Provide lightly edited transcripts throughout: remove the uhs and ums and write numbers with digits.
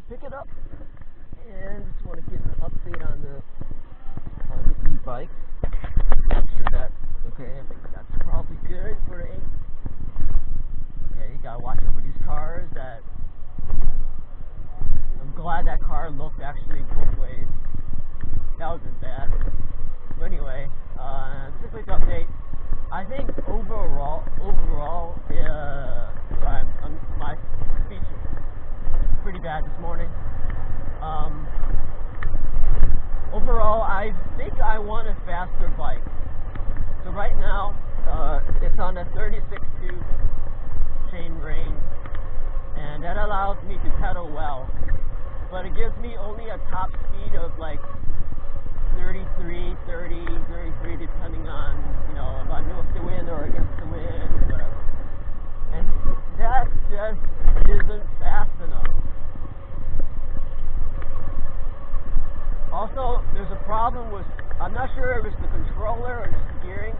pick it up and just want to get an update on the e-bike. Make sure that's okay. I think that's probably good for the 8. Okay, you gotta watch over these cars. I'm glad that car looked actually both ways. That wasn't bad. But anyway, just a quick update. I think overall, my speech was pretty bad this morning. Overall, I think I want a faster bike. So right now, it's on a 36.2 chain ring, and that allows me to pedal well. But it gives me only a top speed of like 33, depending on, if I'm with the wind or against the wind, whatever. And that just isn't fast enough. Also, there's a problem with, I'm not sure if it's the controller or just the gearing.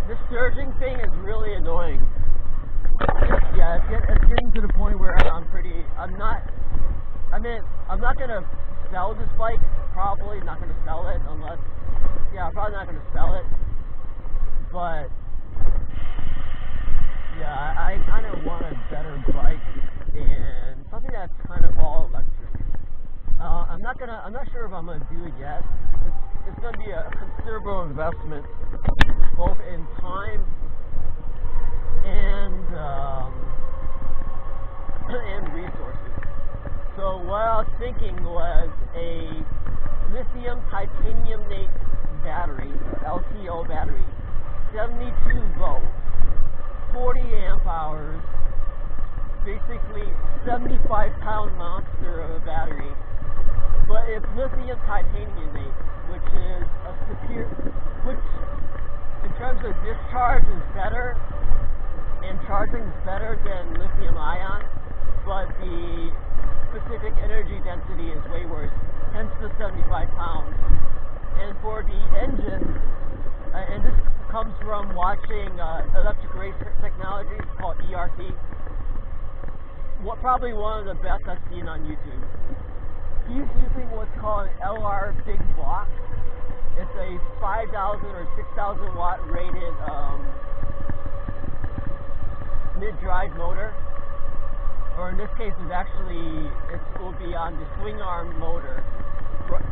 This surging thing is really annoying. Yeah, it's getting to the point where I'm not going to sell this bike. Probably not going to sell it unless, I'm probably not going to sell it. But, yeah, I kind of want a better bike and something that's kind of all electric. I'm not sure if I'm gonna do it yet. It's gonna be a considerable investment, both in time and resources. So what I was thinking was a Lithium Titaniunate battery, LTO battery, 72 volts, 40 amp hours, basically 75-pound monster of a battery. But it's lithium titaniunate, which is a superior, which in terms of discharge is better and charging is better than lithium ion, but the specific energy density is way worse, hence the 75 pounds. And for the engine, and this comes from watching electric race technologies called ERT, probably one of the best I've seen on YouTube. He's using what's called an LR Big Block. It's a 5,000 or 6,000 watt rated mid-drive motor. Or in this case, it will be on the swing arm motor,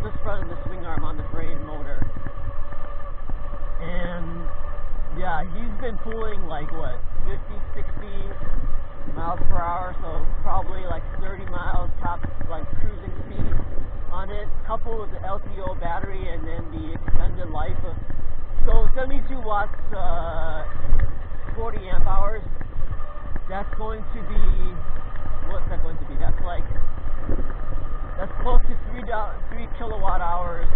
just front of the swing arm on the frame motor. And yeah, he's been pulling like 50, 60 miles per hour, so probably like 30 miles top, like cruising speed on it, coupled with the LTO battery and then the extended life of, so 72 watts, 40 amp hours. That's going to be, what's that going to be? That's close to 3 kilowatt hours.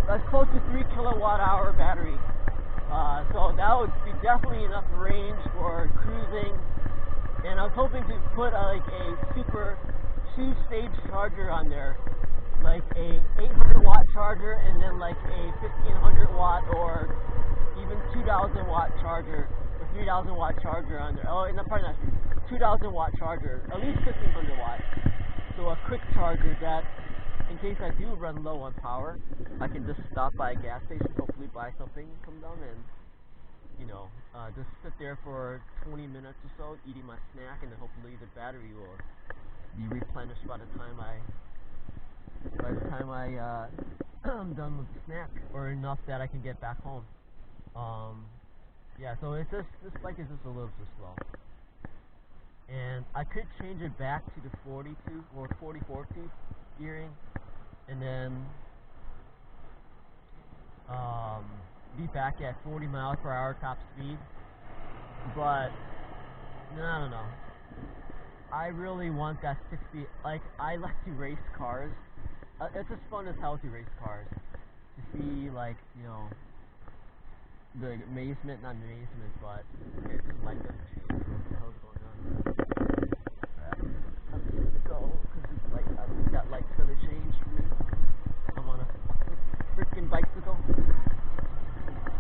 That's close to 3 kilowatt hour battery. So that would be definitely enough range for cruising. And I was hoping to put a super 2-stage charger on there, like a 800 watt charger, and then like a 1500 watt or even 2000 watt charger or 3000 watt charger on there. Oh, no, probably not 2000 watt charger, at least 1500 watts. So a quick charger that, in case I do run low on power, I can just stop by a gas station, hopefully buy something, come down and, just sit there for 20 minutes or so, eating my snack, and then hopefully the battery will be replenished by the time I'm done with the snack, or enough that I can get back home. Yeah, so it's just, this bike is just a little too slow. And I could change it back to the 42 or 44 tooth gearing, and then be back at 40 miles per hour top speed. But I don't know. I really want that 60. Like, I like to race cars. It's just fun as hell to race cars. To see, like, the amazement, not amazement, but okay, just like this. What the hell's going on? I'm just gonna go because that light's gonna change for me. I'm on a freaking bicycle.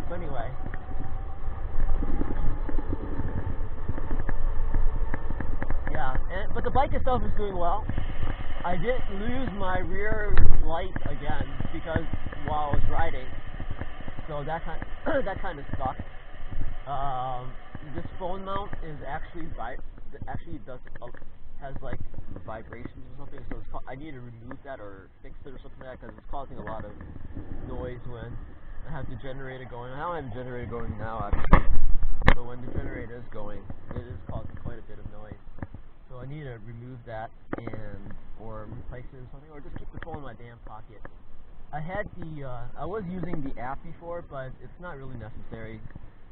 But anyway, doing well. I did lose my rear light again because while I was riding, so that kind of sucked. This phone mount is actually has like vibrations or something, so I need to remove that or fix it or something like that because it's causing a lot of noise when I have the generator going. I don't have the generator going now actually, but when the generator is going, it is causing quite a bit of noise. So I need to remove that or replace it or something, or just keep the phone in my damn pocket. I was using the app before, but it's not really necessary.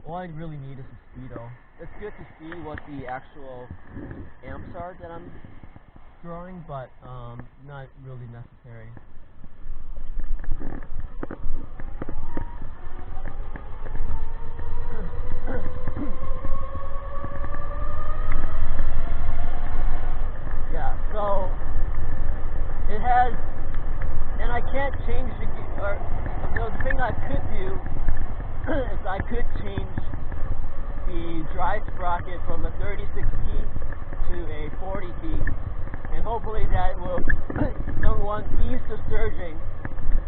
All I really need is a speedo. It's good to see what the actual amps are that I'm drawing, but not really necessary. Yeah, so it has, and I can't change the thing I could do is I could change the drive sprocket from a 36 key to a 40 key, and hopefully that will, number one, ease the surging,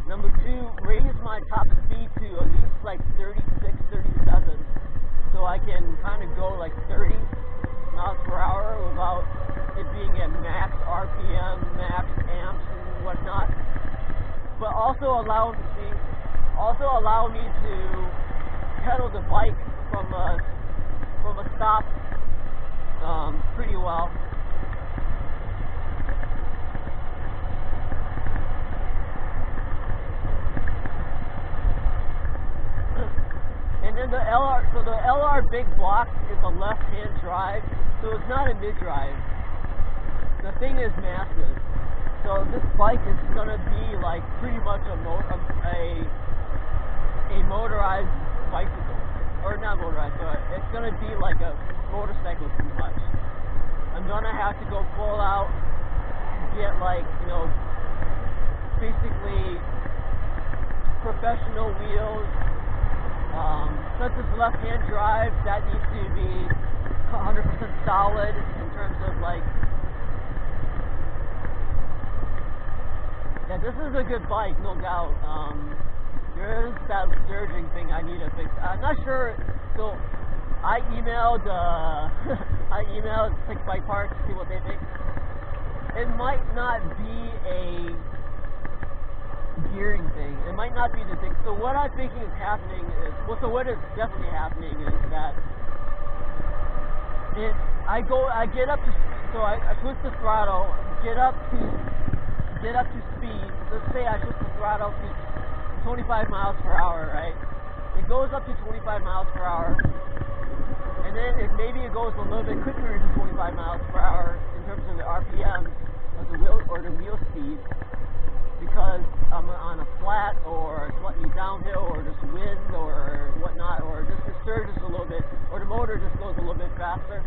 number two, raise my top speed to at least like 36, 37, so I can kind of go like 30 miles per hour without it being at max RPM, max amps and whatnot, but also allow me to pedal the bike from a stop pretty well. And then the LR big block is a left-hand drive, so it's not a mid-drive. The thing is massive. So this bike is gonna be like pretty much a motorized bicycle, or not motorized, but it's gonna be like a motorcycle pretty much. I'm gonna have to go full out, get like, basically professional wheels. Since it's left-hand drive, that needs to be 100% solid in terms of like. Yeah, this is a good bike, no doubt. There is that surging thing I need to fix. I'm not sure. So I emailed Six Bike Parts to see what they think. It might not be a gearing thing. It might not be the thing. So what I'm thinking is happening is, what is definitely happening is that I get up to, so I twist the throttle, get up to speed. Let's say I twist the throttle to 25 miles per hour, right? It goes up to 25 miles per hour, and then maybe it goes a little bit quicker than 25 miles per hour in terms of the RPM of the wheel speed, because I'm on a flat or slightly downhill or just wind or whatnot, or just the surge is a little bit, or the motor just goes a little bit faster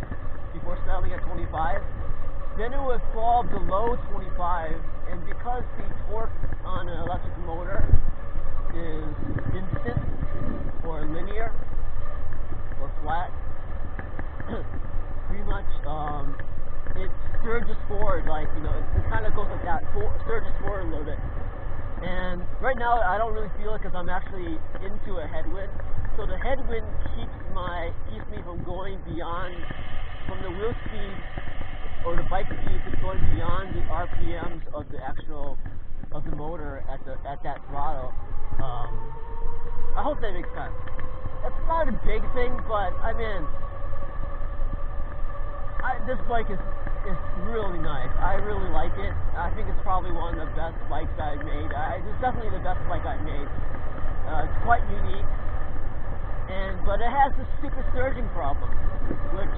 before settling at 25. Then it would fall below 25, and because the torque on an electric motor is instant or linear or flat, pretty much it surges forward, like, it kind of goes like that, surges forward a little bit. And right now I don't really feel it because I'm actually into a headwind, so the headwind keeps me from going beyond, from the wheel speed or the bike speed is going beyond the RPMs of the motor at that throttle. I hope that makes sense. It's not a big thing, but I mean, this bike is really nice. I really like it. I think it's probably one of the best bikes I've made. It's definitely the best bike I've made. It's quite unique, but it has this stupid surging problem, which,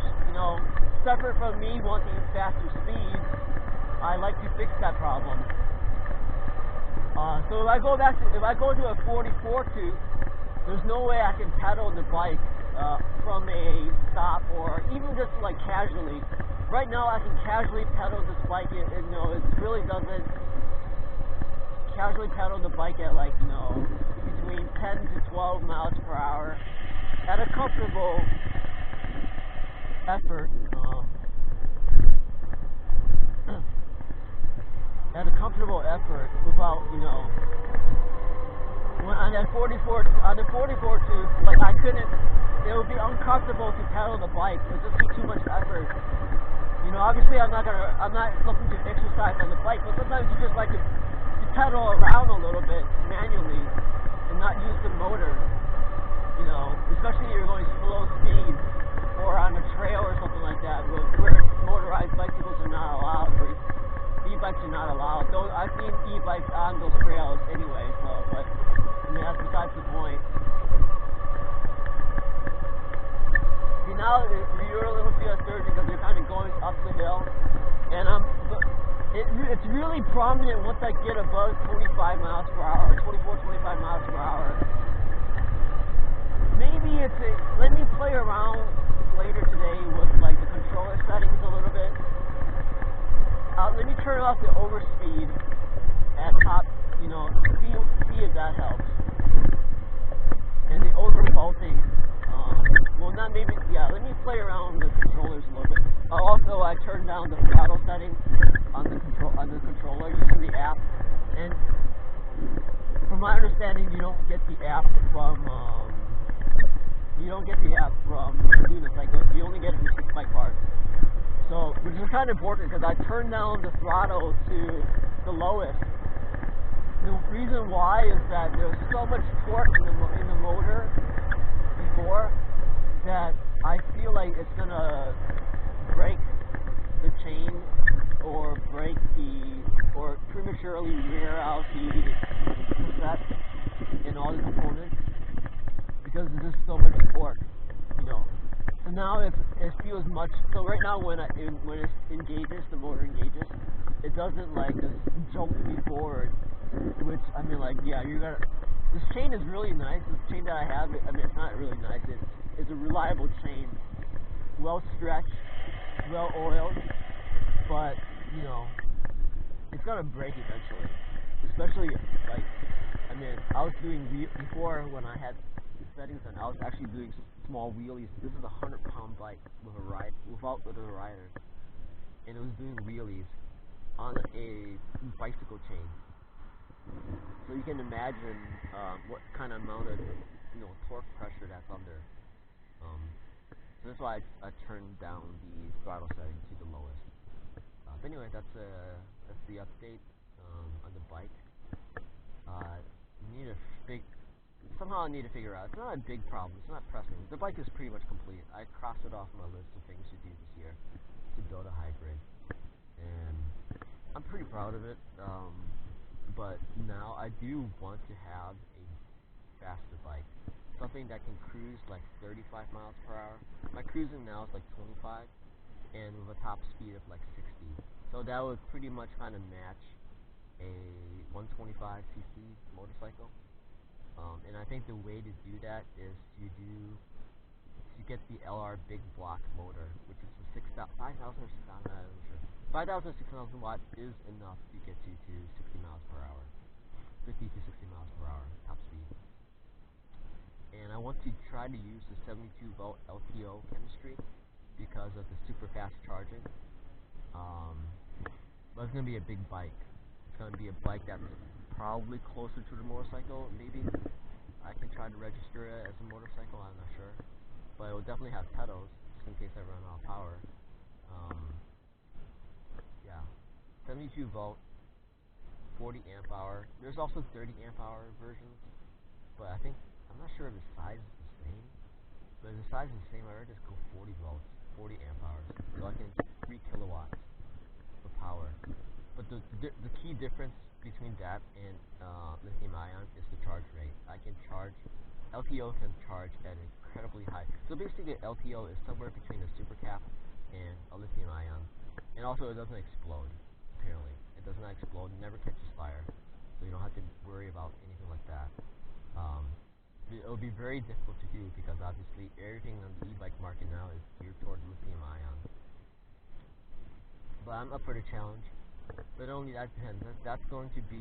separate from me wanting faster speeds, I like to fix that problem. So if I go to a 44 tooth, there's no way I can pedal the bike from a stop, or even just like casually. Right now I can casually pedal this bike, it really doesn't casually pedal the bike at like, between 10 to 12 miles per hour at a comfortable effort. at a comfortable effort without, you know, when on the 44 tooth, like I couldn't, it would be uncomfortable to pedal the bike. It would just be too much effort. You know, obviously I'm not looking to exercise on the bike, but sometimes you just like to pedal around a little bit manually and not use the motor. You know, especially if you're going slow speeds or on a trail or something like that, where motorized bicycles are not allowed, or e-bikes are not allowed. Though I've seen e-bikes on those trails anyway, so, but I mean, that's besides the point. See, now you're a little feel surgery because you're kind of going up the hill, and it's really prominent once I get above 25 miles per hour, 24, 25 miles per hour. Maybe let me play around later today with like the controller settings a little bit. Let me turn off the overspeed at top, you know, see if that helps. And the overvolting, well not maybe, yeah, let me play around with the controllers a little bit. Also, I turned down the throttle settings on the controller using the app. And from my understanding, you don't get the app from doing the cycle. You only get it from 6 Bike Parts. So, which is kind of important because I turned down the throttle to the lowest. The reason why is that there's so much torque in the motor before that I feel like it's gonna break the chain or or prematurely wear out the cassette and all the components because there's just so much torque, you know. So now it feels much. So right now when it engages, the motor engages, it doesn't like just jolt me forward. Which I mean, like, yeah, this chain is really nice. This chain that I have, I mean, it's not really nice. It's a reliable chain, well stretched, well oiled, but you know, it's gonna break eventually. Especially like, I mean, I was doing before when I had settings on, I was actually doing small wheelies. This is a 100-pound bike with a rider, and it was doing wheelies on a bicycle chain. So you can imagine what kind of amount of, you know, torque pressure that's under. So that's why I turned down the throttle setting to the lowest. But anyway, that's the update on the bike. Somehow I need to figure out. It's not a big problem. It's not pressing. The bike is pretty much complete. I crossed it off my list of things to do this year to build a hybrid, and I'm pretty proud of it. But now I do want to have a faster bike, something that can cruise like 35 miles per hour. My cruising now is like 25, and with a top speed of like 60. So that would pretty much kind of match a 125cc motorcycle. And I think the way to do that is to get the LR big block motor, which is the 5,000 or 5,600 watts is enough to get you to 60 miles per hour, 50 to 60 miles per hour top speed. And I want to try to use the 72 volt LTO chemistry because of the super fast charging. But it's going to be a big bike. It's going to be a bike that's probably closer to the motorcycle. Maybe I can try to register it as a motorcycle, I'm not sure. But it will definitely have pedals, just in case I run out of power. Yeah, 72 volt, 40 amp hour. There's also 30 amp hour versions, but I'm not sure if the size is the same. But if the size is the same, I would just go 40 volts, 40 amp hours, so I can 3 kilowatts of power. But the key difference between that and lithium ion is the charge rate. LTO can charge at an incredibly high. So basically, LTO is somewhere between a supercap and a lithium ion, and also it doesn't explode. Apparently, it does not explode. It never catches fire, so you don't have to worry about anything like that. It will be very difficult to do because obviously everything on the e-bike market now is geared towards lithium ion. But I'm up for the challenge. But only that depends. That's going to be